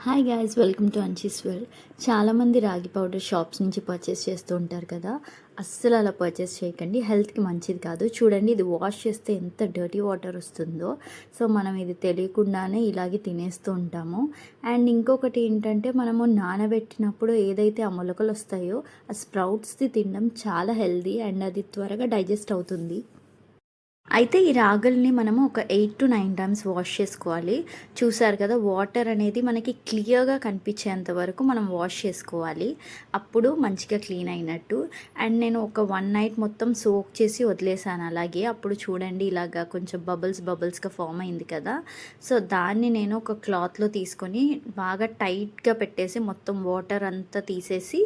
Hi guys, welcome to Anchi's world. చాలామంది ragi powder shops నుంచి purchase చేస్తూ ఉంటారు కదా. అస్సలు అలా పర్చేస్ చేయకండి, హెల్త్కి మంచిది కాదు. చూడండి, ఇది వాష్ చేస్తే ఎంత డర్టీ వాటర్ వస్తుందో. సో మనం ఇది తెలియకుండానే ఇలాగే తినేస్తూ ఉంటాము. అండ్ ఇంకొకటి ఏంటంటే, మనము నానబెట్టినప్పుడు ఏదైతే ఆ మొలకలు వస్తాయో ఆ స్ప్రౌట్స్ది తినడం చాలా హెల్దీ అండ్ అది త్వరగా డైజెస్ట్ అవుతుంది. అయితే ఈ రాగుల్ని మనము ఒక 8 to 9 టైమ్స్ వాష్ చేసుకోవాలి. చూసారు కదా, వాటర్ అనేది మనకి క్లియర్గా కనిపించేంత వరకు మనం వాష్ చేసుకోవాలి. అప్పుడు మంచిగా క్లీన్ అయినట్టు. అండ్ నేను ఒక 1 నైట్ మొత్తం సోక్ చేసి వదిలేసాను అలాగే. అప్పుడు చూడండి, ఇలాగా కొంచెం బబుల్స్గా ఫామ్ అయింది కదా. సో దాన్ని నేను ఒక క్లాత్లో తీసుకొని బాగా టైట్గా పెట్టేసి మొత్తం వాటర్ అంతా తీసేసి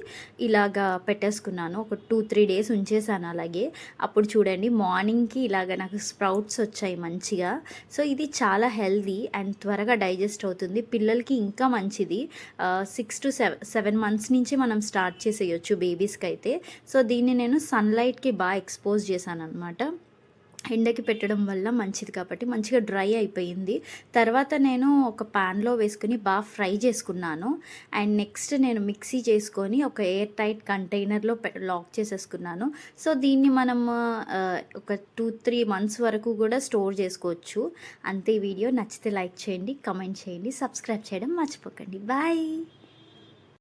ఇలాగా పెట్టేసుకున్నాను. ఒక 2-3 డేస్ ఉంచేసాను అలాగే. అప్పుడు చూడండి, మార్నింగ్కి ఇలాగ నాకు స్ప్రౌట్స్ వచ్చాయి మంచిగా. సో ఇది చాలా హెల్దీ అండ్ త్వరగా డైజెస్ట్ అవుతుంది. పిల్లలకి ఇంకా మంచిది. 6 to 7 months నుంచి మనం స్టార్ట్ చేసేయచ్చు బేబీస్కి అయితే. సో దీన్ని నేను సన్లైట్కి బాగా ఎక్స్పోజ్ చేశాను అనమాట. ఎండకి పెట్టడం వల్ల మంచిది కాబట్టి మంచిగా డ్రై అయిపోయింది. తర్వాత నేను ఒక ప్యాన్లో వేసుకుని బాగా ఫ్రై చేసుకున్నాను. అండ్ నెక్స్ట్ నేను మిక్సీ చేసుకొని ఒక ఎయిర్ టైట్ కంటైనర్లో లాక్ చేసేసుకున్నాను. సో దీన్ని మనం ఒక 2-3 months వరకు కూడా స్టోర్ చేసుకోవచ్చు. అంతే. వీడియో నచ్చితే లైక్ చేయండి, కమెంట్ చేయండి, సబ్స్క్రైబ్ చేయడం మర్చిపోకండి. బాయ్.